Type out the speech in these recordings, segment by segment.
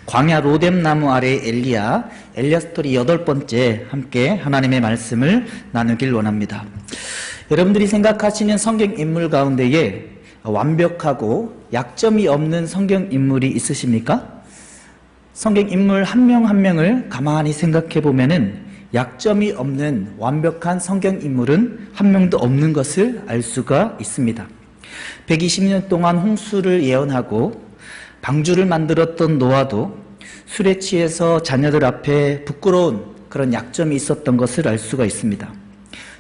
광야 로뎀나무 아래 엘리야 스토리 8번째 함께 하나님의 말씀을 나누길 원합니다. 여러분들이 생각하시는 성경 인물 가운데에 완벽하고 약점이 없는 성경 인물이 있으십니까? 성경 인물 한 명 한 명을 가만히 생각해 보면은 약점이 없는 완벽한 성경 인물은 한 명도 없는 것을 알 수가 있습니다. 120년 동안 홍수를 예언하고 방주를 만들었던 노아도 술에 취해서 자녀들 앞에 부끄러운 그런 약점이 있었던 것을 알 수가 있습니다.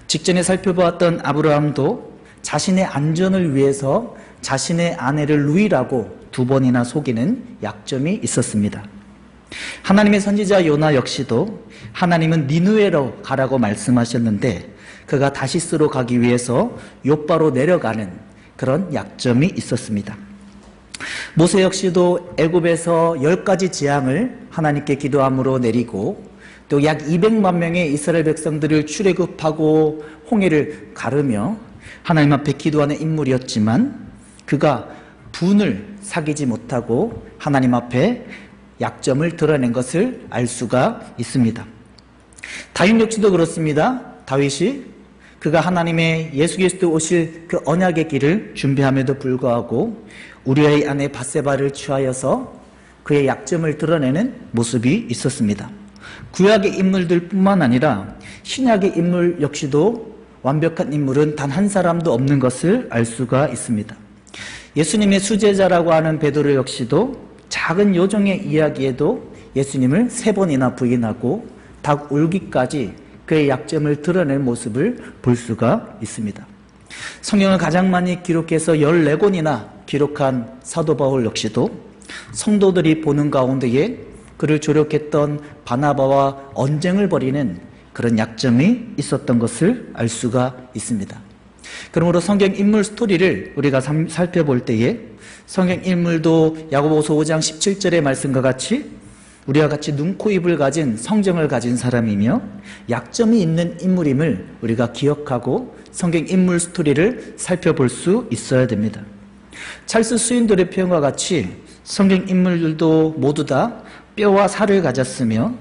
직전에 살펴보았던 아브라함도 자신의 안전을 위해서 자신의 아내를 루이라고 2번이나 속이는 약점이 있었습니다. 하나님의 선지자 요나 역시도 하나님은 니느웨로 가라고 말씀하셨는데 그가 다시스로 가기 위해서 욥바로 내려가는 그런 약점이 있었습니다. 모세 역시도 애굽에서 10가지 재앙을 하나님께 기도함으로 내리고 또 약 200만 명의 이스라엘 백성들을 출애굽하고 홍해를 가르며 하나님 앞에 기도하는 인물이었지만 그가 분을 사귀지 못하고 하나님 앞에 약점을 드러낸 것을 알 수가 있습니다. 다윗 역시도 그렇습니다. 다윗이 그가 하나님의 예수 그리스도 오실 그 언약의 길을 준비함에도 불구하고 우리아의 아내 밧세바를 취하여서 그의 약점을 드러내는 모습이 있었습니다. 구약의 인물들 뿐만 아니라 신약의 인물 역시도 완벽한 인물은 단 한 사람도 없는 것을 알 수가 있습니다. 예수님의 수제자라고 하는 베드로 역시도 작은 요정의 이야기에도 예수님을 3번이나 부인하고 닭 울기까지 그의 약점을 드러낸 모습을 볼 수가 있습니다. 성경을 가장 많이 기록해서 14권이나 기록한 사도 바울 역시도 성도들이 보는 가운데에 그를 조력했던 바나바와 언쟁을 벌이는 그런 약점이 있었던 것을 알 수가 있습니다. 그러므로 성경 인물 스토리를 우리가 살펴볼 때에 성경 인물도 야고보서 5장 17절의 말씀과 같이 우리와 같이 눈, 코, 입을 가진 성정을 가진 사람이며 약점이 있는 인물임을 우리가 기억하고 성경 인물 스토리를 살펴볼 수 있어야 됩니다. 찰스 스윈돌의 표현과 같이 성경 인물들도 모두 다 뼈와 살을 가졌으며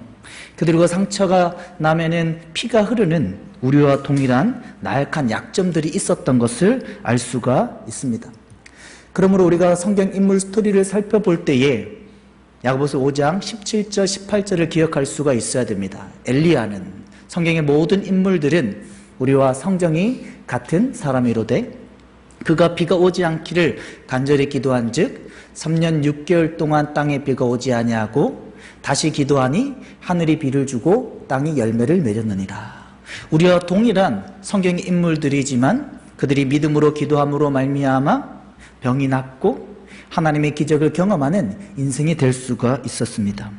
그들과 상처가 나면은 피가 흐르는 우리와 동일한 나약한 약점들이 있었던 것을 알 수가 있습니다. 그러므로 우리가 성경 인물 스토리를 살펴볼 때에 야고보서 5장 17절 18절을 기억할 수가 있어야 됩니다. 엘리야는 성경의 모든 인물들은 우리와 성정이 같은 사람이로되 그가 비가 오지 않기를 간절히 기도한즉 3년 6개월 동안 땅에 비가 오지 아니하고 다시 기도하니 하늘이 비를 주고 땅이 열매를 맺었느니라. 우리와 동일한 성경의 인물들이지만 그들이 믿음으로 기도함으로 말미암아 병이 낫고 하나님의 기적을 경험하는 인생이 될 수가 있었습니다.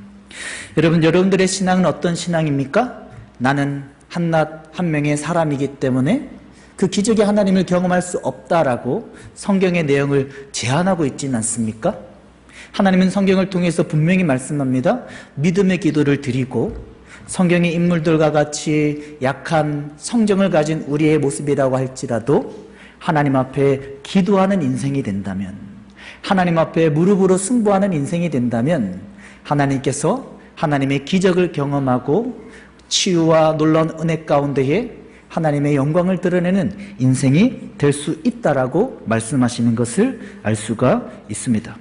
여러분들의 신앙은 어떤 신앙입니까? 나는 한낱 한 명의 사람이기 때문에 그 기적의 하나님을 경험할 수 없다라고 성경의 내용을 제한하고 있지는 않습니까? 하나님은 성경을 통해서 분명히 말씀합니다. 믿음의 기도를 드리고 성경의 인물들과 같이 약한 성정을 가진 우리의 모습이라고 할지라도 하나님 앞에 기도하는 인생이 된다면, 하나님 앞에 무릎으로 승부하는 인생이 된다면 하나님께서 하나님의 기적을 경험하고 치유와 놀라운 은혜 가운데에 하나님의 영광을 드러내는 인생이 될 수 있다라고 말씀하시는 것을 알 수가 있습니다.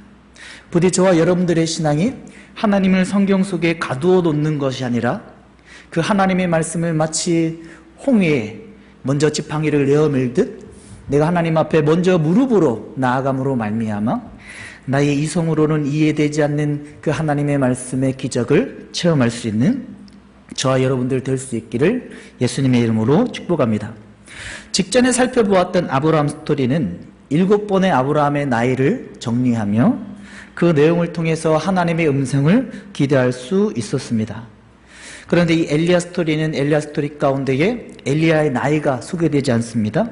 부디 저와 여러분들의 신앙이 하나님을 성경 속에 가두어 놓는 것이 아니라 그 하나님의 말씀을 마치 홍해에 먼저 지팡이를 내어 밀듯 내가 하나님 앞에 먼저 무릎으로 나아감으로 말미암아 나의 이성으로는 이해되지 않는 그 하나님의 말씀의 기적을 체험할 수 있는 저와 여러분들 될 수 있기를 예수님의 이름으로 축복합니다. 직전에 살펴보았던 아브라함 스토리는 7번의 아브라함의 나이를 정리하며 그 내용을 통해서 하나님의 음성을 기대할 수 있었습니다. 그런데 이 엘리야 스토리는 엘리야 스토리 가운데에 엘리야의 나이가 소개되지 않습니다.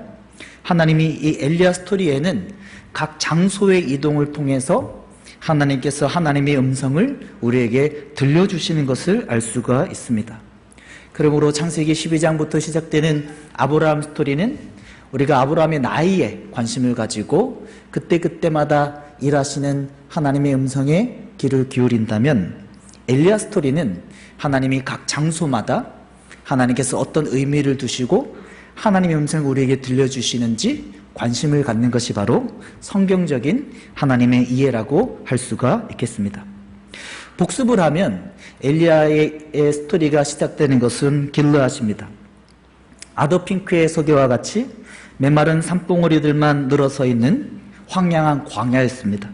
하나님이 이 엘리야 스토리에는 각 장소의 이동을 통해서 하나님께서 하나님의 음성을 우리에게 들려주시는 것을 알 수가 있습니다. 그러므로 창세기 12장부터 시작되는 아브라함 스토리는 우리가 아브라함의 나이에 관심을 가지고 그때그때마다 일하시는 하나님의 음성에 귀를 기울인다면 엘리야 스토리는 하나님이 각 장소마다 하나님께서 어떤 의미를 두시고 하나님의 음성을 우리에게 들려주시는지 관심을 갖는 것이 바로 성경적인 하나님의 이해라고 할 수가 있겠습니다. 복습을 하면 엘리야의 스토리가 시작되는 것은 길르앗입니다. 아더 핑크의 소개와 같이 메마른 산봉우리들만 늘어서 있는 황량한 광야였습니다.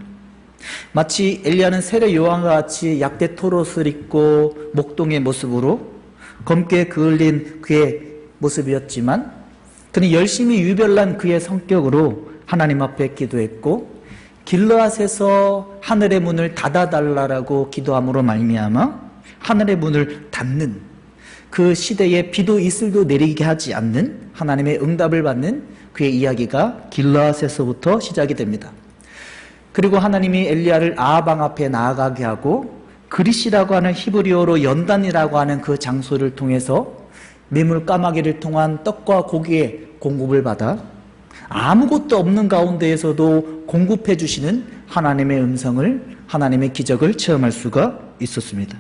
마치 엘리야는 세례 요한과 같이 약대 토롯을 입고 목동의 모습으로 검게 그을린 그의 모습이었지만 그는 열심히 유별난 그의 성격으로 하나님 앞에 기도했고 길르앗에서 하늘의 문을 닫아달라고 기도함으로 말미암아 하늘의 문을 닫는 그 시대에 비도 이슬도 내리게 하지 않는 하나님의 응답을 받는 그의 이야기가 길르앗에서부터 시작이 됩니다. 그리고 하나님이 엘리야를 아하방 앞에 나아가게 하고 그릿이라고 하는 히브리어로 연단이라고 하는 그 장소를 통해서 매물 까마귀를 통한 떡과 고기의 공급을 받아 아무것도 없는 가운데에서도 공급해 주시는 하나님의 음성을, 하나님의 기적을 체험할 수가 있었습니다.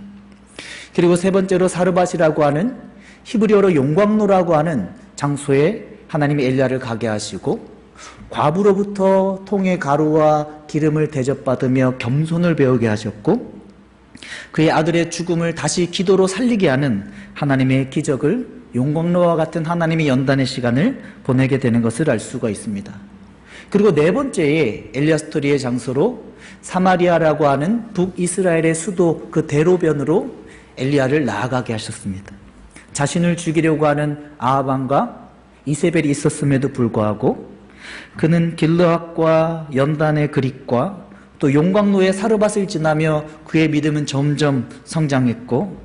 그리고 세 번째로 사르밧이라고 하는 히브리어로 용광로라고 하는 장소에 하나님이 엘리야를 가게 하시고 과부로부터 통의 가루와 기름을 대접받으며 겸손을 배우게 하셨고 그의 아들의 죽음을 다시 기도로 살리게 하는 하나님의 기적을 용광로와 같은 하나님의 연단의 시간을 보내게 되는 것을 알 수가 있습니다. 그리고 네 번째에 엘리야 스토리의 장소로 사마리아라고 하는 북이스라엘의 수도 그 대로변으로 엘리야를 나아가게 하셨습니다. 자신을 죽이려고 하는 아하방과 이세벨이 있었음에도 불구하고 그는 길르앗과 연단의 그릿과 또 용광로의 사르밧을 지나며 그의 믿음은 점점 성장했고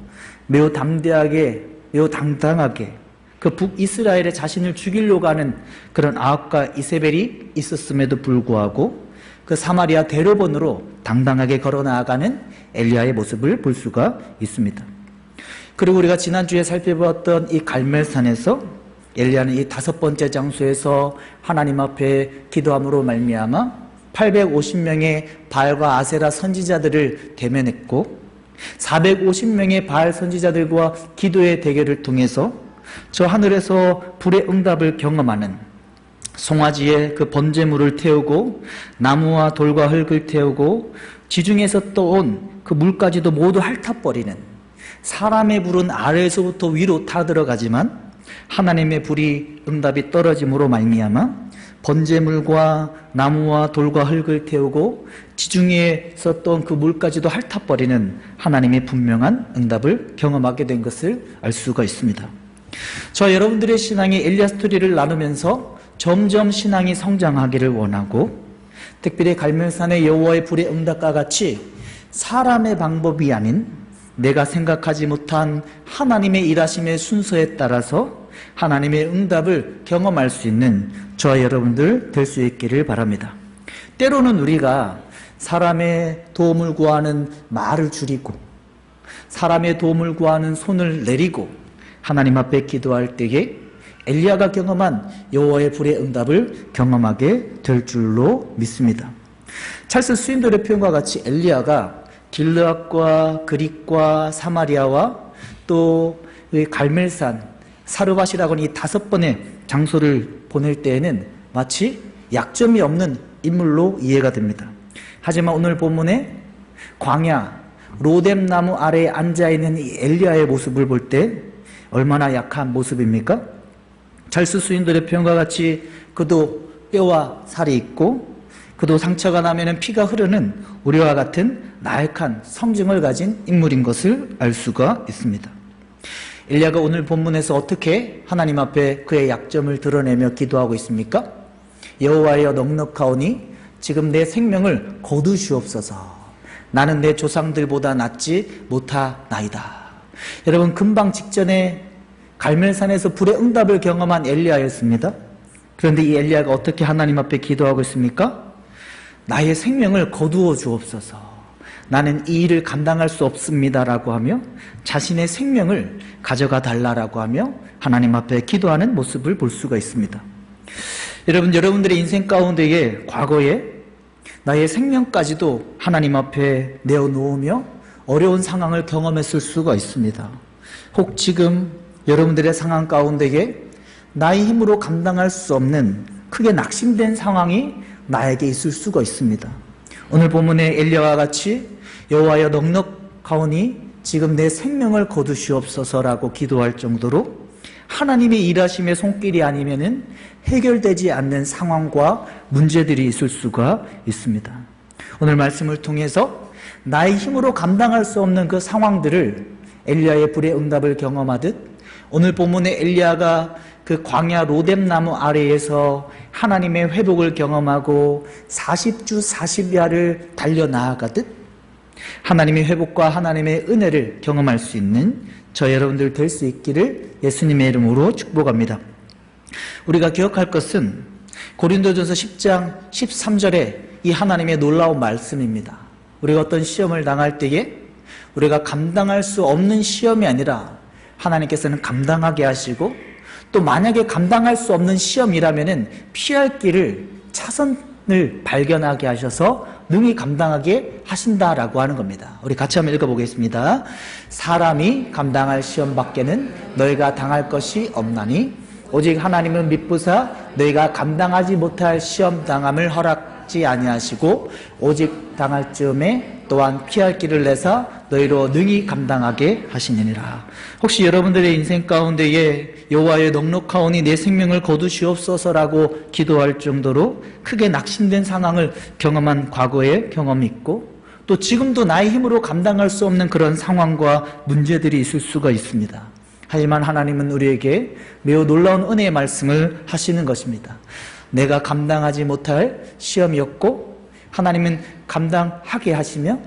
매우 담대하게 매우 당당하게 그 북이스라엘에 자신을 죽이려고 하는 그런 아합과 이세벨이 있었음에도 불구하고 그 사마리아 대로변으로 당당하게 걸어 나아가는 엘리야의 모습을 볼 수가 있습니다. 그리고 우리가 지난주에 살펴봤던 이 갈멜산에서 엘리야는 이 다섯 번째 장소에서 하나님 앞에 기도함으로 말미암아 850명의 바알과 아세라 선지자들을 대면했고 450명의 바알 선지자들과 기도의 대결을 통해서 저 하늘에서 불의 응답을 경험하는 송아지에 그 번제물을 태우고 나무와 돌과 흙을 태우고 지중에서 떠온 그 물까지도 모두 핥아버리는 사람의 불은 아래에서부터 위로 타들어가지만 하나님의 불이 응답이 떨어짐으로 말미암아 번제물과 나무와 돌과 흙을 태우고 지중해에 썼던 그 물까지도 핥아버리는 하나님의 분명한 응답을 경험하게 된 것을 알 수가 있습니다. 저 여러분들의 신앙이 엘리야 스토리를 나누면서 점점 신앙이 성장하기를 원하고 특별히 갈멜산의 여호와의 불의 응답과 같이 사람의 방법이 아닌 내가 생각하지 못한 하나님의 일하심의 순서에 따라서 하나님의 응답을 경험할 수 있는 저와 여러분들 될 수 있기를 바랍니다. 때로는 우리가 사람의 도움을 구하는 말을 줄이고 사람의 도움을 구하는 손을 내리고 하나님 앞에 기도할 때에 엘리야가 경험한 여호와의 불의 응답을 경험하게 될 줄로 믿습니다. 찰스 스윈도의 표현과 같이 엘리야가 길르앗과 그릿과 사마리아와 또 갈멜산, 사르밧이라고 하는 이 다섯 번의 장소를 보낼 때에는 마치 약점이 없는 인물로 이해가 됩니다. 하지만 오늘 본문에 광야, 로뎀나무 아래에 앉아있는 이 엘리야의 모습을 볼 때 얼마나 약한 모습입니까? 찰스 스윈도의 표현과 같이 그도 뼈와 살이 있고 그도 상처가 나면 피가 흐르는 우리와 같은 나약한 성증을 가진 인물인 것을 알 수가 있습니다. 엘리야가 오늘 본문에서 어떻게 하나님 앞에 그의 약점을 드러내며 기도하고 있습니까? 여호와여 넉넉하오니 지금 내 생명을 거두시옵소서. 나는 내 조상들보다 낫지 못하나이다. 여러분, 금방 직전에 갈멜산에서 불의 응답을 경험한 엘리야였습니다. 그런데 이 엘리야가 어떻게 하나님 앞에 기도하고 있습니까? 나의 생명을 거두어 주옵소서. 나는 이 일을 감당할 수 없습니다라고 하며 자신의 생명을 가져가 달라라고 하며 하나님 앞에 기도하는 모습을 볼 수가 있습니다. 여러분들의 인생 가운데에 과거에 나의 생명까지도 하나님 앞에 내어놓으며 어려운 상황을 경험했을 수가 있습니다. 혹 지금 여러분들의 상황 가운데에 나의 힘으로 감당할 수 없는 크게 낙심된 상황이 나에게 있을 수가 있습니다. 오늘 본문의 엘리야와 같이 여호와여 넉넉하오니 지금 내 생명을 거두시옵소서라고 기도할 정도로 하나님의 일하심의 손길이 아니면은 해결되지 않는 상황과 문제들이 있을 수가 있습니다. 오늘 말씀을 통해서 나의 힘으로 감당할 수 없는 그 상황들을 엘리야의 불의 응답을 경험하듯 오늘 본문의 엘리야가 그 광야 로뎀나무 아래에서 하나님의 회복을 경험하고 40주 40야를 달려나아가듯 하나님의 회복과 하나님의 은혜를 경험할 수 있는 저 여러분들 될 수 있기를 예수님의 이름으로 축복합니다. 우리가 기억할 것은 고린도전서 10장 13절에 이 하나님의 놀라운 말씀입니다. 우리가 어떤 시험을 당할 때에 우리가 감당할 수 없는 시험이 아니라 하나님께서는 감당하게 하시고 또 만약에 감당할 수 없는 시험이라면 피할 길을 차선을 발견하게 하셔서 능히 감당하게 하신다라고 하는 겁니다. 우리 같이 한번 읽어보겠습니다. 사람이 감당할 시험 밖에는 너희가 당할 것이 없나니 오직 하나님은 미쁘사 너희가 감당하지 못할 시험 당함을 허락지 아니하시고 오직 당할 즈음에 또한 피할 길을 내사 너희로 능히 감당하게 하시느니라. 혹시 여러분들의 인생 가운데에 여호와의 넉넉하오니 내 생명을 거두시옵소서라고 기도할 정도로 크게 낙심된 상황을 경험한 과거의 경험이 있고 또 지금도 나의 힘으로 감당할 수 없는 그런 상황과 문제들이 있을 수가 있습니다. 하지만 하나님은 우리에게 매우 놀라운 은혜의 말씀을 하시는 것입니다. 내가 감당하지 못할 시험이었고 하나님은 감당하게 하시며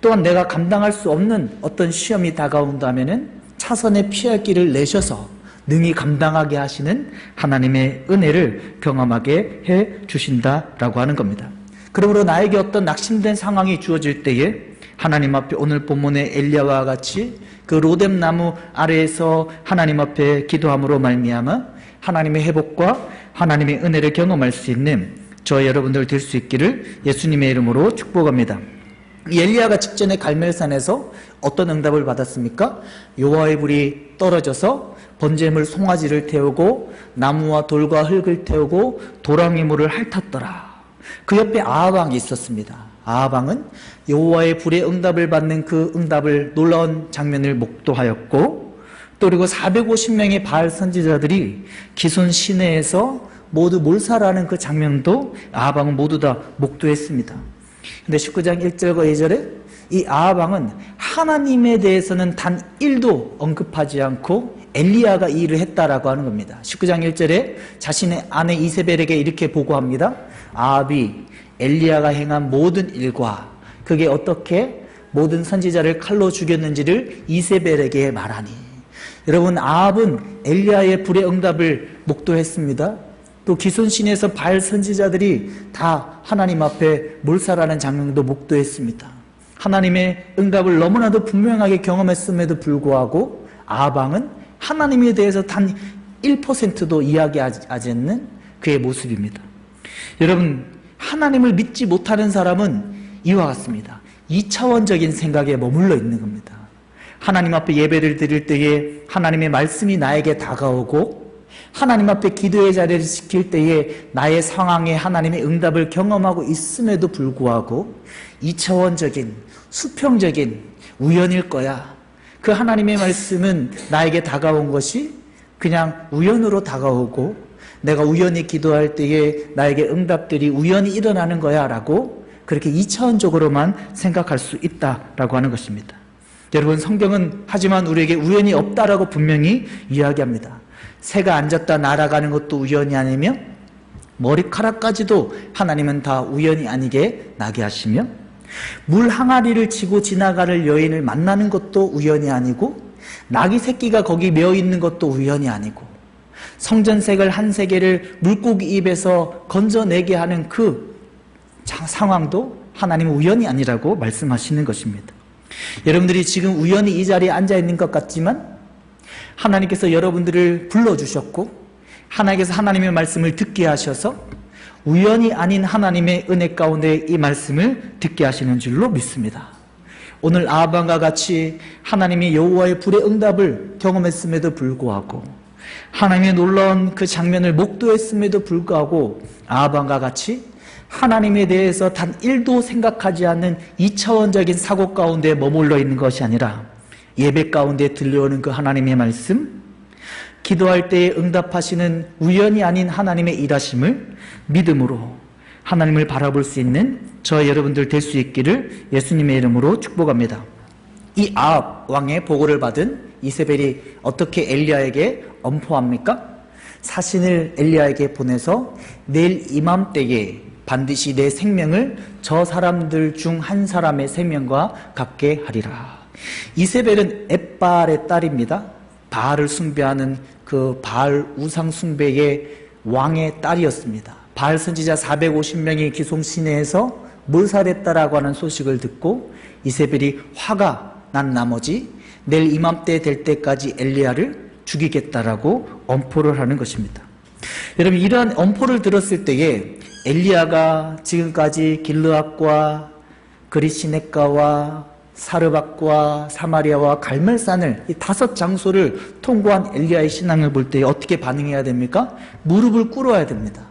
또한 내가 감당할 수 없는 어떤 시험이 다가온다면은 차선에 피할 길을 내셔서 능히 감당하게 하시는 하나님의 은혜를 경험하게 해 주신다라고 하는 겁니다. 그러므로 나에게 어떤 낙심된 상황이 주어질 때에 하나님 앞에 오늘 본문의 엘리야와 같이 그 로뎀나무 아래에서 하나님 앞에 기도함으로 말미암아 하나님의 회복과 하나님의 은혜를 경험할 수 있는 저 여러분들 될 수 있기를 예수님의 이름으로 축복합니다. 엘리야가 직전에 갈멜산에서 어떤 응답을 받았습니까? 여호와의 불이 떨어져서 번제물 송아지를 태우고 나무와 돌과 흙을 태우고 도랑이 물을 핥았더라. 그 옆에 아하방이 있었습니다. 아하방은 여호와의 불의 응답을 받는 그 응답을 놀라운 장면을 목도하였고 또 그리고 450명의 바알 선지자들이 기손 시내에서 모두 몰살하는 그 장면도 아하방은 모두 다 목도했습니다. 근데 19장 1절과 2절에 이 아하방은 하나님에 대해서는 단 1도 언급하지 않고 엘리야가 이 일을 했다라고 하는 겁니다. 19장 1절에 자신의 아내 이세벨에게 이렇게 보고합니다. 아합이 엘리야가 행한 모든 일과 그게 어떻게 모든 선지자를 칼로 죽였는지를 이세벨에게 말하니. 여러분, 아합은 엘리야의 불의 응답을 목도했습니다. 또 기손신에서 바알 선지자들이 다 하나님 앞에 몰살하는 장면도 목도했습니다. 하나님의 응답을 너무나도 분명하게 경험했음에도 불구하고 아하방은 하나님에 대해서 단 1%도 이야기하지 않는 그의 모습입니다. 여러분, 하나님을 믿지 못하는 사람은 이와 같습니다. 2차원적인 생각에 머물러 있는 겁니다. 하나님 앞에 예배를 드릴 때에 하나님의 말씀이 나에게 다가오고 하나님 앞에 기도의 자리를 지킬 때에 나의 상황에 하나님의 응답을 경험하고 있음에도 불구하고 2차원적인 수평적인 우연일 거야. 그 하나님의 말씀은 나에게 다가온 것이 그냥 우연으로 다가오고 내가 우연히 기도할 때에 나에게 응답들이 우연히 일어나는 거야 라고 그렇게 2차원적으로만 생각할 수 있다라고 하는 것입니다. 여러분, 성경은 하지만 우리에게 우연이 없다라고 분명히 이야기합니다. 새가 앉았다 날아가는 것도 우연이 아니며 머리카락까지도 하나님은 다 우연이 아니게 나게 하시며 물 항아리를 치고 지나가는 여인을 만나는 것도 우연이 아니고 나귀 새끼가 거기 메어 있는 것도 우연이 아니고 성전색을 한 세계를 물고기 입에서 건져내게 하는 그 상황도 하나님은 우연이 아니라고 말씀하시는 것입니다. 여러분들이 지금 우연히 이 자리에 앉아 있는 것 같지만 하나님께서 여러분들을 불러주셨고 하나님께서 하나님의 말씀을 듣게 하셔서 우연이 아닌 하나님의 은혜 가운데 이 말씀을 듣게 하시는 줄로 믿습니다. 오늘 아합과 같이 하나님이 여호와의 불의 응답을 경험했음에도 불구하고, 하나님의 놀라운 그 장면을 목도했음에도 불구하고 아합과 같이 하나님에 대해서 단 1도 생각하지 않는 2차원적인 사고 가운데 머물러 있는 것이 아니라 예배 가운데 들려오는 그 하나님의 말씀, 기도할 때에 응답하시는 우연이 아닌 하나님의 일하심을 믿음으로 하나님을 바라볼 수 있는 저 여러분들 될 수 있기를 예수님의 이름으로 축복합니다. 이 아합 왕의 보고를 받은 이세벨이 어떻게 엘리야에게 엄포합니까? 사신을 엘리야에게 보내서 내일 이맘때에 반드시 내 생명을 저 사람들 중 한 사람의 생명과 같게 하리라. 이세벨은 엣바알의 딸입니다. 바알을 숭배하는 그 바알 우상 숭배의 왕의 딸이었습니다. 바알 선지자 450명이 기송시내에서 몰살했다라고 하는 소식을 듣고 이세벨이 화가 난 나머지 내일 이맘때 될 때까지 엘리야를 죽이겠다라고 엄포를 하는 것입니다. 여러분, 이러한 엄포를 들었을 때에 엘리야가 지금까지 길르앗과 그리시네가와 사르밧과 사마리아와 갈멜산을 이 5장소를 통과한 엘리야의 신앙을 볼 때 어떻게 반응해야 됩니까? 무릎을 꿇어야 됩니다.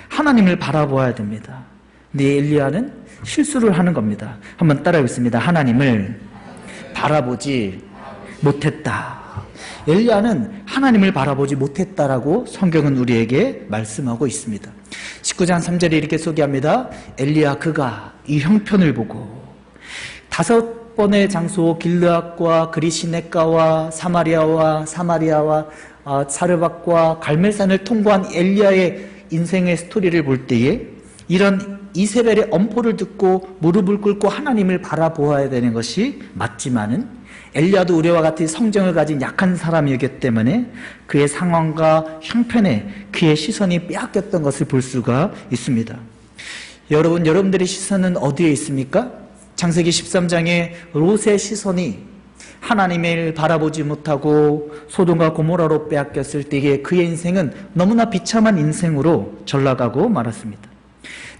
하나님을 바라보아야 됩니다. 근데 엘리야는 실수를 하는 겁니다. 한번 따라하겠습니다. 하나님을 바라보지 못했다. 엘리야는 하나님을 바라보지 못했다라고 성경은 우리에게 말씀하고 있습니다. 19장 3절에 이렇게 소개합니다. 엘리야 그가 이 형편을 보고 5번의 장소 길르앗과 그리시네가와 사마리아와 사르밧과 갈멜산을 통과한 엘리야의 인생의 스토리를 볼 때에 이런 이세벨의 엄포를 듣고 무릎을 꿇고 하나님을 바라보아야 되는 것이 맞지만은 엘리야도 우리와 같은 성정을 가진 약한 사람이었기 때문에 그의 상황과 형편에 그의 시선이 빼앗겼던 것을 볼 수가 있습니다. 여러분들의 시선은 어디에 있습니까? 창세기 13장에 롯의 시선이 하나님을 바라보지 못하고 소돔과 고모라로 빼앗겼을 때에 그의 인생은 너무나 비참한 인생으로 전락하고 말았습니다.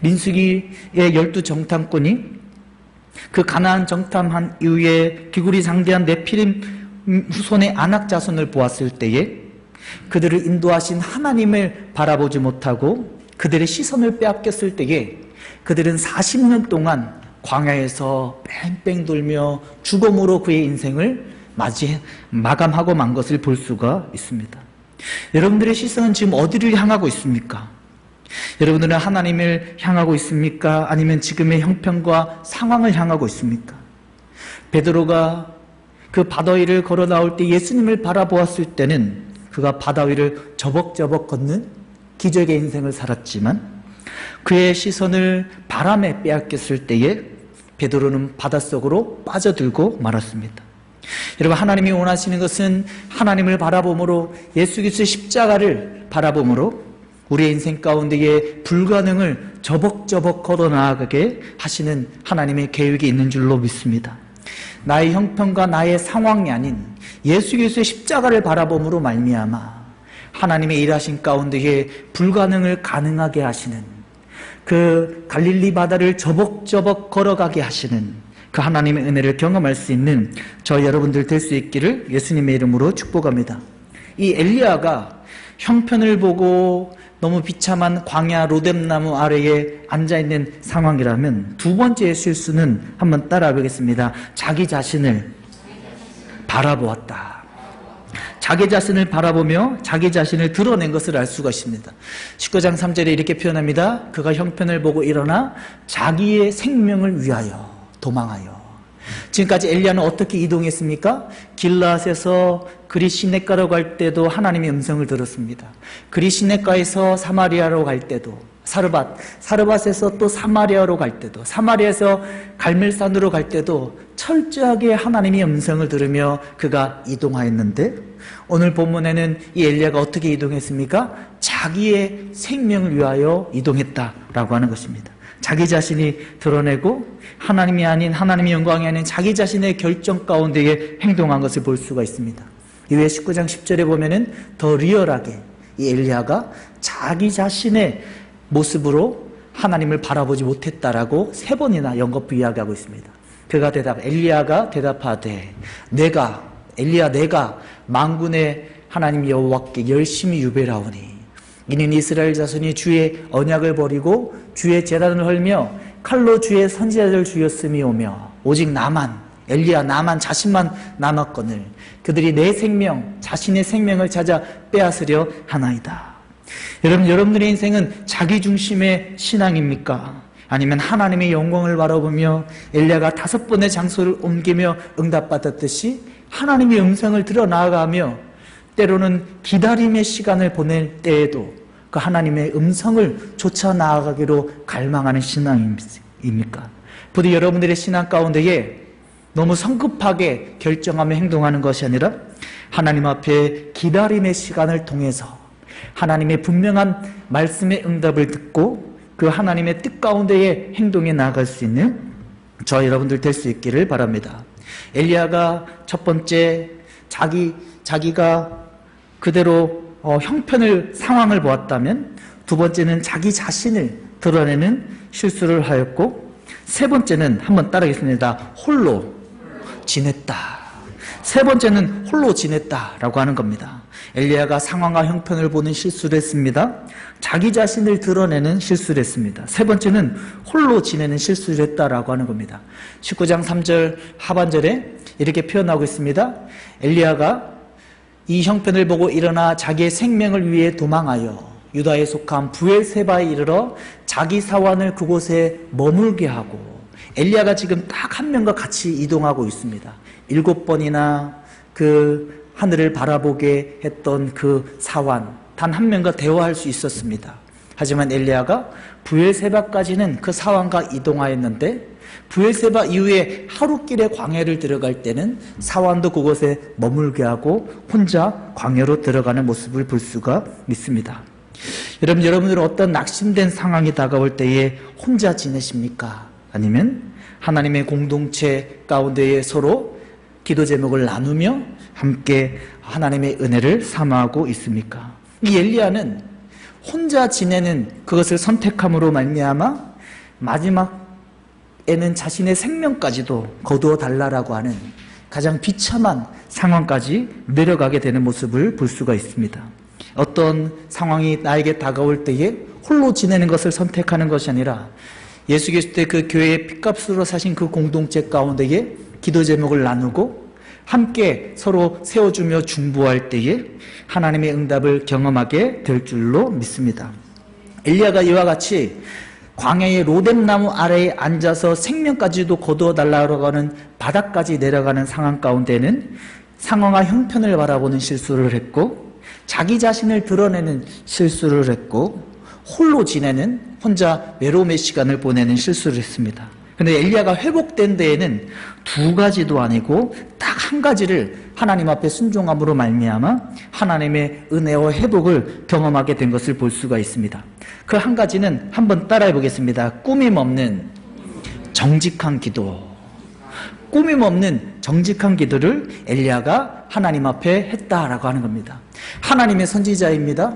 민수기의 12정탐꾼이 그 가나안 정탐한 이후에 기굴이 장대한 네피림 후손의 안악 자손을 보았을 때에 그들을 인도하신 하나님을 바라보지 못하고 그들의 시선을 빼앗겼을 때에 그들은 40년 동안 광야에서 뺑뺑 돌며 죽음으로 그의 인생을 마감하고 만 것을 볼 수가 있습니다. 여러분들의 시선은 지금 어디를 향하고 있습니까? 여러분들은 하나님을 향하고 있습니까? 아니면 지금의 형편과 상황을 향하고 있습니까? 베드로가 그 바다 위를 걸어 나올 때 예수님을 바라보았을 때는 그가 바다 위를 저벅저벅 걷는 기적의 인생을 살았지만 그의 시선을 바람에 빼앗겼을 때에 베드로는 바닷속으로 빠져들고 말았습니다. 여러분, 하나님이 원하시는 것은 하나님을 바라봄으로 예수 그리스도의 십자가를 바라봄으로 우리의 인생 가운데에 불가능을 저벅저벅 걸어 나아가게 하시는 하나님의 계획이 있는 줄로 믿습니다. 나의 형편과 나의 상황이 아닌 예수 그리스도의 십자가를 바라봄으로 말미암아 하나님의 일하신 가운데에 불가능을 가능하게 하시는 그 갈릴리 바다를 저벅저벅 걸어가게 하시는 그 하나님의 은혜를 경험할 수 있는 저 여러분들 될 수 있기를 예수님의 이름으로 축복합니다. 이 엘리야가 형편을 보고 너무 비참한 광야 로뎀나무 아래에 앉아있는 상황이라면 두 번째 실수는 한번 따라해 보겠습니다. 자기 자신을 바라보았다. 자기 자신을 바라보며 자기 자신을 드러낸 것을 알 수가 있습니다. 19장 3절에 이렇게 표현합니다. 그가 형편을 보고 일어나 자기의 생명을 위하여 도망하여. 지금까지 엘리야는 어떻게 이동했습니까? 길르앗에서 그리시네가로 갈 때도 하나님의 음성을 들었습니다. 그리시네가에서 사마리아로 갈 때도 사르밧에서 또 사마리아로 갈 때도 사마리아에서 갈멜산으로 갈 때도 철저하게 하나님의 음성을 들으며 그가 이동하였는데 오늘 본문에는 이 엘리야가 어떻게 이동했습니까? 자기의 생명을 위하여 이동했다라고 하는 것입니다. 자기 자신이 드러내고 하나님이 아닌 하나님의 영광이 아닌 자기 자신의 결정 가운데에 행동한 것을 볼 수가 있습니다. 이후에 19장 10절에 보면은 더 리얼하게 이 엘리야가 자기 자신의 모습으로 하나님을 바라보지 못했다라고 3번이나 연거푸 이야기하고 있습니다. 엘리야가 대답하되 내가 만군의 하나님 여호와께 열심히 유배라오니 이는 이스라엘 자손이 주의 언약을 버리고 주의 제단을 헐며 칼로 주의 선지자들 죽였음이오며 오직 나만 자신만 남았거늘 그들이 내 자신의 생명을 찾아 빼앗으려 하나이다. 여러분들의 인생은 자기 중심의 신앙입니까? 아니면 하나님의 영광을 바라보며 엘리야가 5번의 장소를 옮기며 응답받았듯이 하나님의 음성을 들어 나아가며 때로는 기다림의 시간을 보낼 때에도 그 하나님의 음성을 쫓아 나아가기로 갈망하는 신앙입니까? 부디 여러분들의 신앙 가운데에 너무 성급하게 결정하며 행동하는 것이 아니라 하나님 앞에 기다림의 시간을 통해서 하나님의 분명한 말씀의 응답을 듣고 그 하나님의 뜻 가운데에 행동에 나아갈 수 있는 저 여러분들 될 수 있기를 바랍니다. 엘리야가 첫 번째 자기가 그대로 상황을 보았다면 두 번째는 자기 자신을 드러내는 실수를 하였고 세 번째는 한번 따라하겠습니다. 홀로 지냈다. 세 번째는 홀로 지냈다라고 하는 겁니다. 엘리야가 상황과 형편을 보는 실수를 했습니다. 자기 자신을 드러내는 실수를 했습니다. 세 번째는 홀로 지내는 실수를 했다라고 하는 겁니다. 19장 3절 하반절에 이렇게 표현하고 있습니다. 엘리야가 이 형편을 보고 일어나 자기의 생명을 위해 도망하여 유다에 속한 브엘세바에 이르러 자기 사환을 그곳에 머물게 하고 엘리야가 지금 딱 한 명과 같이 이동하고 있습니다. 7번이나 그 하늘을 바라보게 했던 그 사환 단 한 명과 대화할 수 있었습니다. 하지만 엘리야가 브엘세바까지는 그 사환과 이동하였는데 브엘세바 이후에 하루길의 광야를 들어갈 때는 사환도 그곳에 머물게 하고 혼자 광야로 들어가는 모습을 볼 수가 있습니다. 여러분들은 어떤 낙심된 상황이 다가올 때에 혼자 지내십니까? 아니면 하나님의 공동체 가운데에 서로 기도 제목을 나누며 함께 하나님의 은혜를 사모하고 있습니까? 이 엘리야는 혼자 지내는 그것을 선택함으로 말미암아 마지막에는 자신의 생명까지도 거두어 달라라고 하는 가장 비참한 상황까지 내려가게 되는 모습을 볼 수가 있습니다. 어떤 상황이 나에게 다가올 때에 홀로 지내는 것을 선택하는 것이 아니라 예수 그리스도의 그 교회의 핏값으로 사신 그 공동체 가운데에 기도 제목을 나누고 함께 서로 세워주며 중보할 때에 하나님의 응답을 경험하게 될 줄로 믿습니다. 엘리야가 이와 같이 광야의 로뎀나무 아래에 앉아서 생명까지도 거두어 달라고 하는 바닥까지 내려가는 상황 가운데는 상황과 형편을 바라보는 실수를 했고 자기 자신을 드러내는 실수를 했고 홀로 지내는 혼자 외로움의 시간을 보내는 실수를 했습니다. 그런데 엘리야가 회복된 데에는 두 가지도 아니고 딱 한 가지를 하나님 앞에 순종함으로 말미암아 하나님의 은혜와 회복을 경험하게 된 것을 볼 수가 있습니다. 그 한 가지는 한번 따라해 보겠습니다. 꾸밈없는 정직한 기도. 꾸밈없는 정직한 기도를 엘리야가 하나님 앞에 했다라고 하는 겁니다. 하나님의 선지자입니다.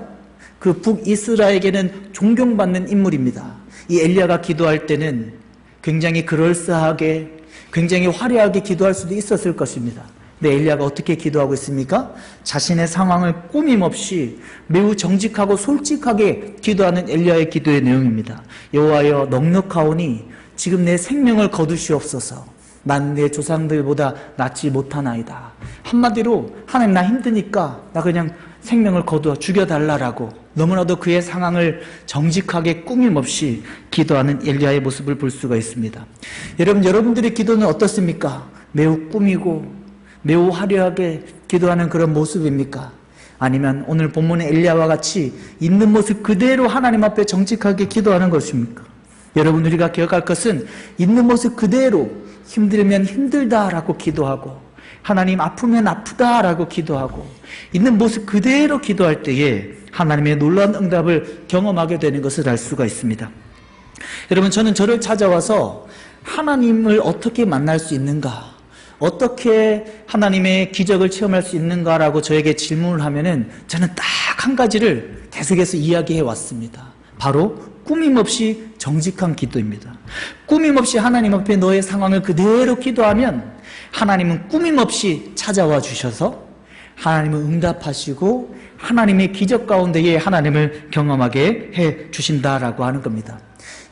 그 북이스라엘에게는 존경받는 인물입니다. 이 엘리야가 기도할 때는 굉장히 그럴싸하게 굉장히 화려하게 기도할 수도 있었을 것입니다. 근데 엘리야가 어떻게 기도하고 있습니까? 자신의 상황을 꾸밈없이 매우 정직하고 솔직하게 기도하는 엘리야의 기도의 내용입니다. 여호와여 넉넉하오니 지금 내 생명을 거두시옵소서. 난 내 조상들보다 낫지 못하나이다. 한마디로 하나님 나 힘드니까 나 그냥 생명을 거두어 죽여달라라고 너무나도 그의 상황을 정직하게 꾸밈없이 기도하는 엘리야의 모습을 볼 수가 있습니다. 여러분들의 기도는 어떻습니까? 매우 꾸미고 매우 화려하게 기도하는 그런 모습입니까? 아니면 오늘 본문의 엘리야와 같이 있는 모습 그대로 하나님 앞에 정직하게 기도하는 것입니까? 여러분 우리가 기억할 것은 있는 모습 그대로 힘들면 힘들다라고 기도하고 하나님 아프면 아프다라고 기도하고 있는 모습 그대로 기도할 때에 하나님의 놀라운 응답을 경험하게 되는 것을 알 수가 있습니다. 여러분 저는 저를 찾아와서 하나님을 어떻게 만날 수 있는가, 어떻게 하나님의 기적을 체험할 수 있는가라고 저에게 질문을 하면은 저는 딱 한 가지를 계속해서 이야기해 왔습니다. 바로 꾸밈없이 정직한 기도입니다. 꾸밈없이 하나님 앞에 너의 상황을 그대로 기도하면 하나님은 꾸밈없이 찾아와 주셔서 하나님은 응답하시고 하나님의 기적 가운데에 하나님을 경험하게 해 주신다라고 하는 겁니다.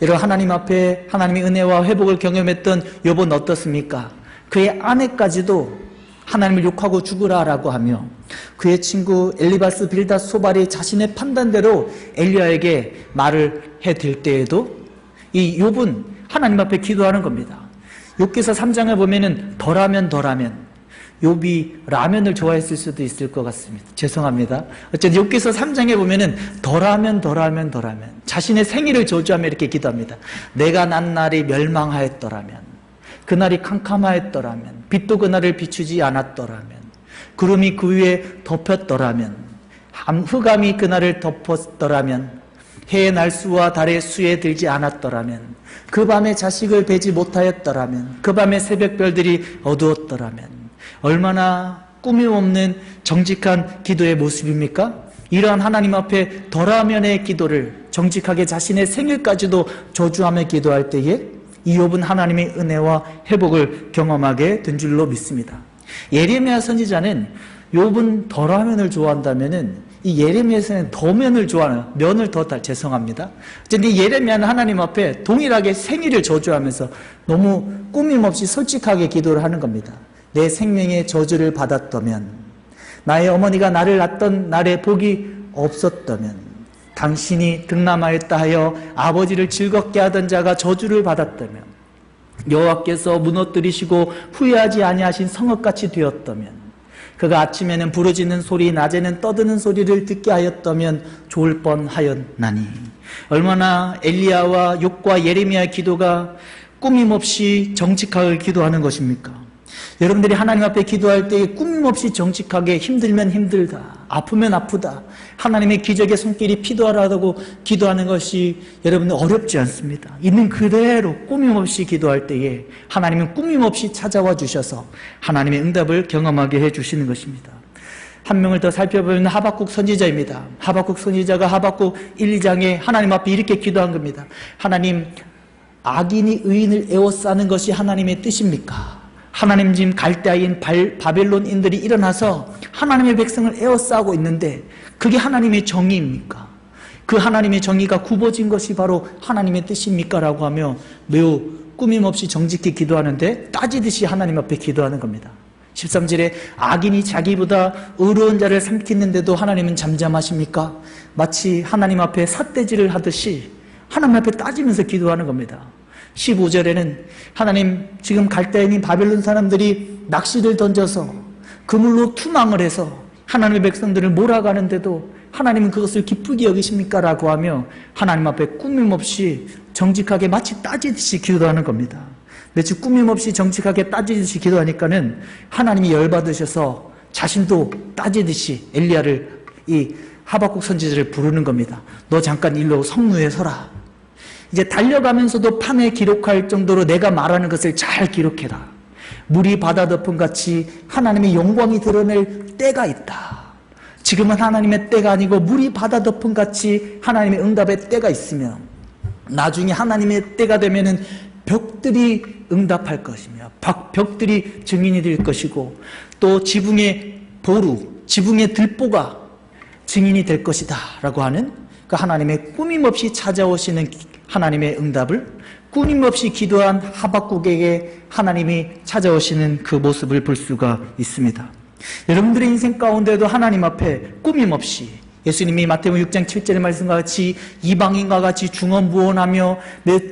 여러분, 하나님 앞에 하나님의 은혜와 회복을 경험했던 욥은 어떻습니까? 그의 아내까지도 하나님을 욕하고 죽으라라고 하며 그의 친구 엘리바스 빌닷 소발이 자신의 판단대로 엘리야에게 말을 해댈 때에도 이 욥은 하나님 앞에 기도하는 겁니다. 욥기서 3장에 보면은 덜하면 욥이 라면을 좋아했을 수도 있을 것 같습니다. 죄송합니다. 어쨌든 욥기서 3장에 보면은 덜하면 자신의 생일을 저주하며 이렇게 기도합니다. 내가 난 날이 멸망하였더라면, 그날이 캄캄하였더라면, 빛도 그날을 비추지 않았더라면, 구름이 그 위에 덮였더라면, 흑암이 그날을 덮었더라면, 해의 날수와 달의 수에 들지 않았더라면, 그 밤에 자식을 베지 못하였더라면, 그 밤에 새벽별들이 어두웠더라면, 얼마나 꾸밈없는 정직한 기도의 모습입니까? 이러한 하나님 앞에 덜하면의 기도를 정직하게 자신의 생일까지도 저주하며 기도할 때에 이 욥은 하나님의 은혜와 회복을 경험하게 된 줄로 믿습니다. 예레미야 선지자는 욥은 덜하면을 좋아한다면은 이 예레미야에서는 더면을 좋아하는, 면을 더 달, 죄송합니다. 어쨌든 이 예레미야는 하나님 앞에 동일하게 생일을 저주하면서 너무 꾸밈없이 솔직하게 기도를 하는 겁니다. 내 생명의 저주를 받았다면, 나의 어머니가 나를 낳던 날에 복이 없었다면, 당신이 등남하였다 하여 아버지를 즐겁게 하던 자가 저주를 받았다면, 여호와께서 무너뜨리시고 후회하지 아니하신 성읍같이 되었다면, 그가 아침에는 부르짖는 소리, 낮에는 떠드는 소리를 듣게 하였다면 좋을 뻔하였나니. 얼마나 엘리야와 욥과 예레미야의 기도가 꾸밈없이 정직하게 기도하는 것입니까? 여러분들이 하나님 앞에 기도할 때 꾸밈없이 정직하게 힘들면 힘들다, 아프면 아프다, 하나님의 기적의 손길이 필요하다고 기도하는 것이 여러분들 어렵지 않습니다. 있는 그대로 꾸밈없이 기도할 때에 하나님은 꾸밈없이 찾아와 주셔서 하나님의 응답을 경험하게 해주시는 것입니다. 한 명을 더 살펴보면 하박국 선지자입니다. 하박국 선지자가 하박국 1, 2장에 하나님 앞에 이렇게 기도한 겁니다. 하나님, 악인이 의인을 에워싸는 것이 하나님의 뜻입니까? 하나님 지금 갈대아인 바벨론인들이 일어나서 하나님의 백성을 에워싸고 있는데 그게 하나님의 정의입니까? 그 하나님의 정의가 굽어진 것이 바로 하나님의 뜻입니까? 라고 하며 매우 꾸밈없이 정직히 기도하는데 따지듯이 하나님 앞에 기도하는 겁니다. 13절에 악인이 자기보다 의로운 자를 삼키는데도 하나님은 잠잠하십니까? 마치 하나님 앞에 삿대질을 하듯이 하나님 앞에 따지면서 기도하는 겁니다. 15절에는 하나님, 지금 갈대아인 바벨론 사람들이 낚시를 던져서 그물로 투망을 해서 하나님의 백성들을 몰아가는데도 하나님은 그것을 기쁘게 여기십니까? 라고 하며 하나님 앞에 꾸밈없이 정직하게 마치 따지듯이 기도하는 겁니다. 마치 꾸밈없이 정직하게 따지듯이 기도하니까는 하나님이 열받으셔서 자신도 따지듯이 엘리야를, 이 하박국 선지자를 부르는 겁니다. 너 잠깐 일로 성루에 서라. 이제 달려가면서도 판에 기록할 정도로 내가 말하는 것을 잘 기록해라. 물이 바다 덮음 같이 하나님의 영광이 드러낼 때가 있다. 지금은 하나님의 때가 아니고 물이 바다 덮음 같이 하나님의 응답의 때가 있으며 나중에 하나님의 때가 되면은 벽들이 응답할 것이며 벽들이 증인이 될 것이고 또 지붕의 보루, 지붕의 들보가 증인이 될 것이다 라고 하는 그 하나님의 꾸밈없이 찾아오시는 하나님의 응답을 꾸밈없이 기도한 하박국에게 하나님이 찾아오시는 그 모습을 볼 수가 있습니다. 여러분들의 인생 가운데도 하나님 앞에 꾸밈없이 예수님이 마태복음 6장 7절의 말씀과 같이 이방인과 같이 중언부언하며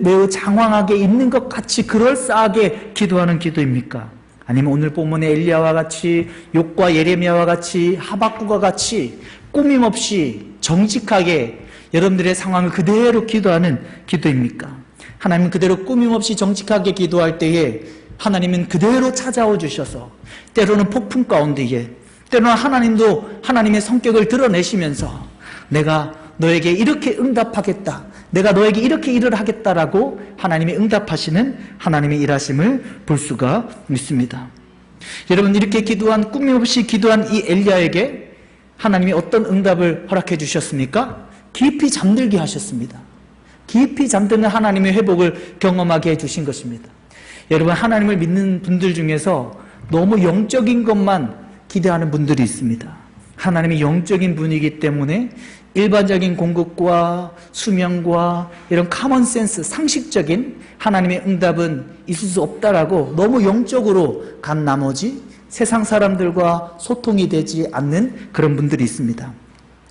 매우 장황하게 있는 것 같이 그럴싸하게 기도하는 기도입니까? 아니면 오늘 본문의 엘리야와 같이 욥과 예레미야와 같이 하박국과 같이 꾸밈없이 정직하게 여러분들의 상황을 그대로 기도하는 기도입니까? 하나님은 그대로 꾸밈없이 정직하게 기도할 때에 하나님은 그대로 찾아오 주셔서 때로는 폭풍 가운데에 때로는 하나님도 하나님의 성격을 드러내시면서 내가 너에게 이렇게 응답하겠다, 내가 너에게 이렇게 일을 하겠다라고 하나님이 응답하시는 하나님의 일하심을 볼 수가 있습니다. 여러분, 이렇게 기도한, 꾸밈없이 기도한 이 엘리야에게 하나님이 어떤 응답을 허락해 주셨습니까? 깊이 잠들게 하셨습니다. 깊이 잠드는 하나님의 회복을 경험하게 해주신 것입니다. 여러분, 하나님을 믿는 분들 중에서 너무 영적인 것만 기대하는 분들이 있습니다. 하나님이 영적인 분이기 때문에 일반적인 공급과 수명과 이런 카먼센스, 상식적인 하나님의 응답은 있을 수 없다라고 너무 영적으로 간 나머지 세상 사람들과 소통이 되지 않는 그런 분들이 있습니다.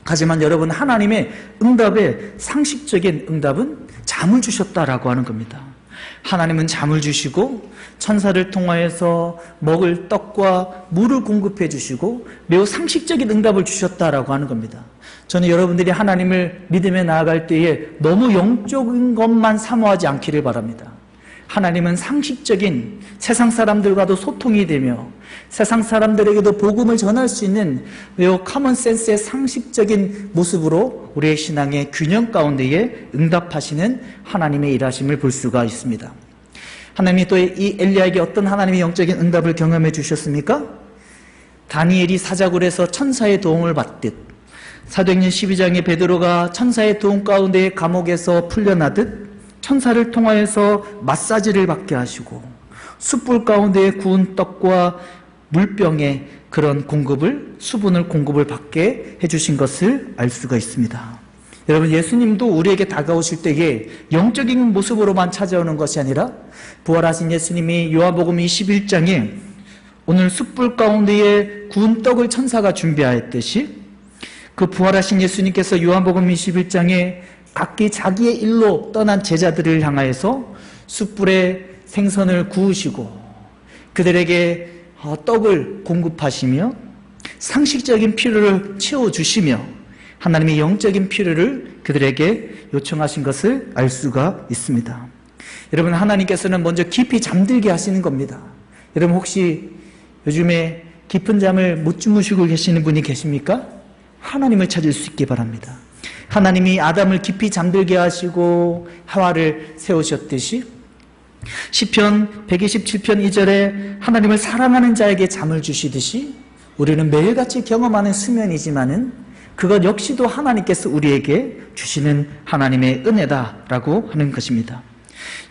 하지만 여러분, 하나님의 응답의 상식적인 응답은 잠을 주셨다라고 하는 겁니다. 하나님은 잠을 주시고 천사를 통하여서 먹을 떡과 물을 공급해 주시고 매우 상식적인 응답을 주셨다라고 하는 겁니다. 저는 여러분들이 하나님을 믿음에 나아갈 때에 너무 영적인 것만 사모하지 않기를 바랍니다. 하나님은 상식적인 세상 사람들과도 소통이 되며 세상 사람들에게도 복음을 전할 수 있는 매우 커먼센스의 상식적인 모습으로 우리의 신앙의 균형 가운데에 응답하시는 하나님의 일하심을 볼 수가 있습니다. 하나님이 또 이 엘리야에게 어떤 하나님의 영적인 응답을 경험해 주셨습니까? 다니엘이 사자굴에서 천사의 도움을 받듯, 사도행전 12장에 베드로가 천사의 도움 가운데 감옥에서 풀려나듯 천사를 통하여서 마사지를 받게 하시고 숯불 가운데 구운 떡과 물병의 그런 공급을, 수분을 공급을 받게 해주신 것을 알 수가 있습니다. 여러분, 예수님도 우리에게 다가오실 때에 영적인 모습으로만 찾아오는 것이 아니라 부활하신 예수님이 요한복음 21장에 오늘 숯불 가운데에 구운 떡을 천사가 준비하였듯이 그 부활하신 예수님께서 요한복음 21장에 각기 자기의 일로 떠난 제자들을 향하여서 숯불에 생선을 구우시고 그들에게 떡을 공급하시며 상식적인 필요를 채워주시며 하나님의 영적인 필요를 그들에게 요청하신 것을 알 수가 있습니다. 여러분, 하나님께서는 먼저 깊이 잠들게 하시는 겁니다. 여러분, 혹시 요즘에 깊은 잠을 못 주무시고 계시는 분이 계십니까? 하나님을 찾을 수 있기 바랍니다. 하나님이 아담을 깊이 잠들게 하시고 하와를 세우셨듯이 시편 127편 2절에 하나님을 사랑하는 자에게 잠을 주시듯이 우리는 매일같이 경험하는 수면이지만은 그것 역시도 하나님께서 우리에게 주시는 하나님의 은혜다라고 하는 것입니다.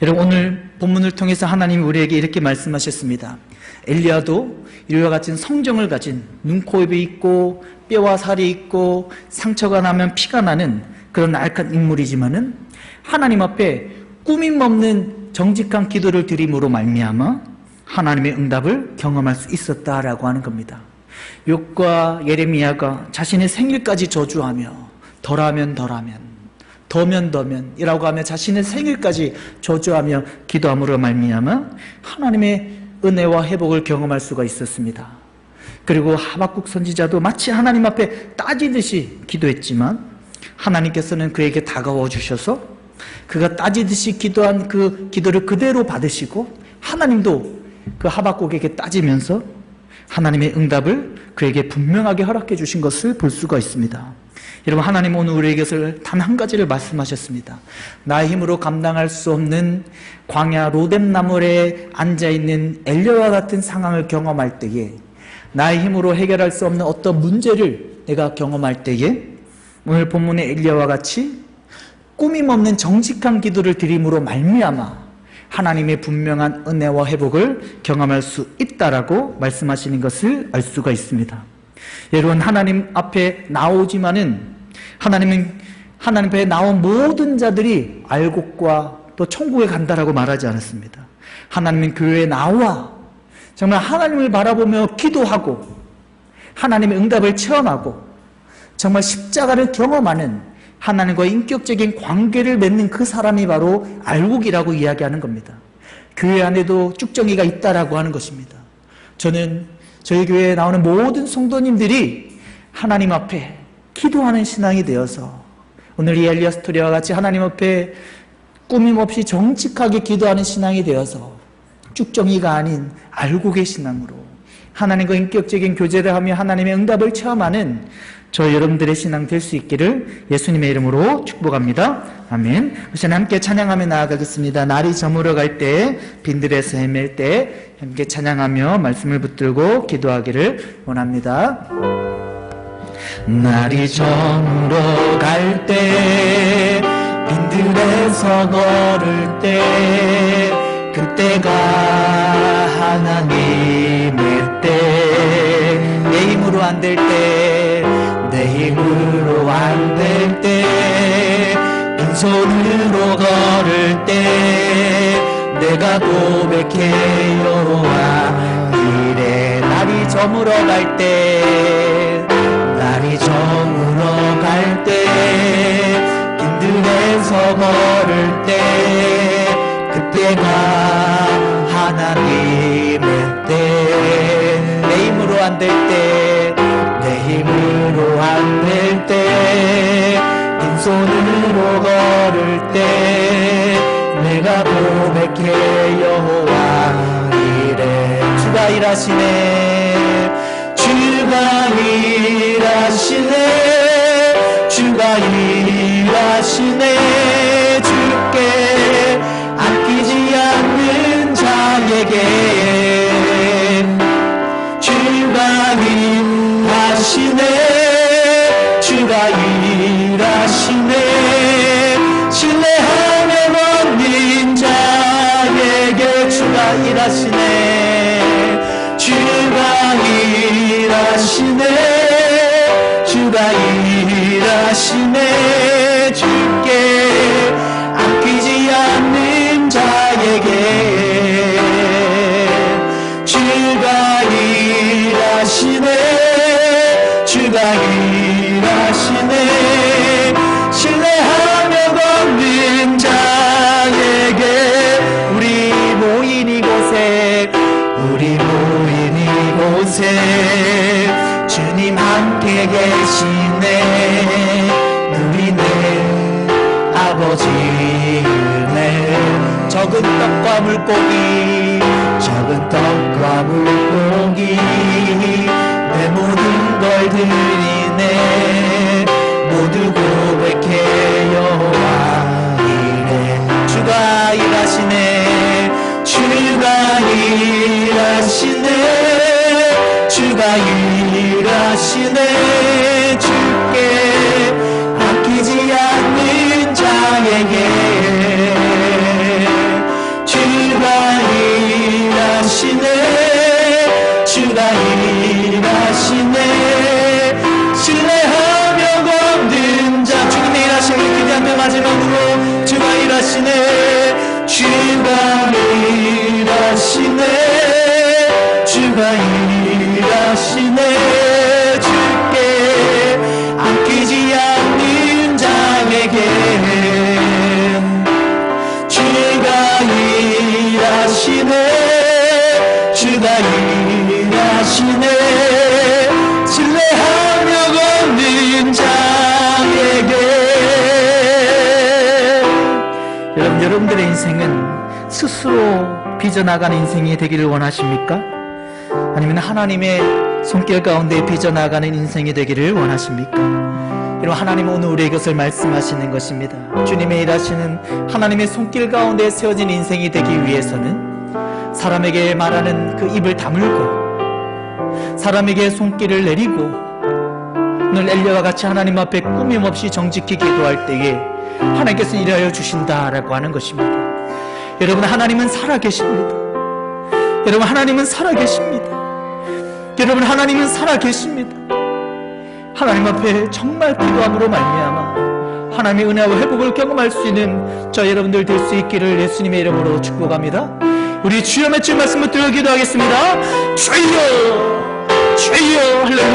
여러분, 오늘 본문을 통해서 하나님이 우리에게 이렇게 말씀하셨습니다. 엘리야도 이와 같은 성정을 가진 눈, 코, 입이 있고 뼈와 살이 있고 상처가 나면 피가 나는 그런 악한 인물이지만은 하나님 앞에 꾸밈 없는 정직한 기도를 드림으로 말미암아 하나님의 응답을 경험할 수 있었다라고 하는 겁니다. 욥과 예레미야가 자신의 생일까지 저주하며 더라면 더면 이라고 하며 자신의 생일까지 저주하며 기도함으로 말미암아 하나님의 은혜와 회복을 경험할 수가 있었습니다. 그리고 하박국 선지자도 마치 하나님 앞에 따지듯이 기도했지만 하나님께서는 그에게 다가와 주셔서 그가 따지듯이 기도한 그 기도를 그대로 받으시고 하나님도 그 하박국에게 따지면서 하나님의 응답을 그에게 분명하게 허락해 주신 것을 볼 수가 있습니다. 여러분, 하나님 오늘 우리에게서 단 한 가지를 말씀하셨습니다. 나의 힘으로 감당할 수 없는 광야 로뎀나물에 앉아있는 엘리야와 같은 상황을 경험할 때에 나의 힘으로 해결할 수 없는 어떤 문제를 내가 경험할 때에 오늘 본문의 엘리야와 같이 꾸밈 없는 정직한 기도를 드림으로 말미암아 하나님의 분명한 은혜와 회복을 경험할 수 있다라고 말씀하시는 것을 알 수가 있습니다. 여러분, 하나님 앞에 나오지만은 하나님 앞에 나온 모든 자들이 알곡과 또 천국에 간다라고 말하지 않았습니다. 하나님은 교회에 나와 정말 하나님을 바라보며 기도하고 하나님의 응답을 체험하고 정말 십자가를 경험하는 하나님과의 인격적인 관계를 맺는 그 사람이 바로 알곡이라고 이야기하는 겁니다. 교회 안에도 쭉정이가 있다라고 하는 것입니다. 저는 저희 교회에 나오는 모든 성도님들이 하나님 앞에 기도하는 신앙이 되어서 오늘 이 엘리야 스토리와 같이 하나님 앞에 꾸밈없이 정직하게 기도하는 신앙이 되어서 쭉정이가 아닌 알곡의 신앙으로 하나님과 인격적인 교제를 하며 하나님의 응답을 체험하는 저 여러분들의 신앙 될 수 있기를 예수님의 이름으로 축복합니다. 아멘. 우선 함께 찬양하며 나아가겠습니다. 날이 저물어 갈 때, 빈들에서 헤맬 때 함께 찬양하며 말씀을 붙들고 기도하기를 원합니다. 날이 저물어 갈 때, 빈들에서 걸을 때 그때가 하나님의 때. 내 힘으로 안 될 때, 내 힘으로 안 될 때, 빈손으로 걸을 때 내가 고백해 여호와. 이래 날이 저물어 갈 때, 날이 저물어 갈 때, 빈들에서 걸을 때 그때가 하나님의 때. 내 힘으로 안 될 때, 내 힘으로 안 될 때, 빈손으로 걸을 때 내가 고백해 여호와. 이래 주가 일하시네, 주가 일하시네, 주가 일하시네. 주께 아끼지 않는 자에게 주가 일하시네, 주가 일하시네. 신뢰하며 얻는 자에게 주가 일하시네, 주가 일하시네, 주가 일하시네. 주께 아끼지 않는 자에게 주가 일하시네, 주가 일하시네. 신뢰하며 걷는 자에게 우리 모인 이곳에, 우리 모인 이곳에 주님 함께 계시네. 누리네 아버지 은혜. 적은 떡과 물고기, 적은 떡과 물고기 내 모든 걸 드리네. 모두 고백해 여호와. 이래 주가 일하시네, 주가 일하시네, 주가 일하시네. 주께 아끼지 않는 자에게 주가 일하시네, 주가 일하시네. 신뢰하며 걷는 자, 주님의 일하심을 기대하며 마지막으로 주가 일하시네, 주가 일하시네, 주가 일하시네. 주께 아끼지 않는 자에게 주가 일하시네, 주가 일하시네. 신뢰하며 걷는 자에게. 여러분들의 인생은 스스로 빚어나가는 인생이 되기를 원하십니까? 아니면 하나님의 손길 가운데 빚어나가는 인생이 되기를 원하십니까? 여러분, 하나님은 오늘 우리에게 이것을 말씀하시는 것입니다. 주님의 일하시는 하나님의 손길 가운데 세워진 인생이 되기 위해서는 사람에게 말하는 그 입을 다물고 사람에게 손길을 내리고 오늘 엘리야와 같이 하나님 앞에 꾸밈없이 정직히 기도할 때에 하나님께서 일하여 주신다라고 하는 것입니다. 여러분, 하나님은 살아계십니다. 여러분, 하나님은 살아계십니다. 여러분, 하나님은 살아계십니다. 하나님 앞에 정말 기도함으로 말미암아 하나님의 은혜와 회복을 경험할 수 있는 저 여러분들 될 수 있기를 예수님의 이름으로 축복합니다. 우리 주여 맺힌 말씀을 들어 기도하겠습니다. 주여, 주여, 할렐루야.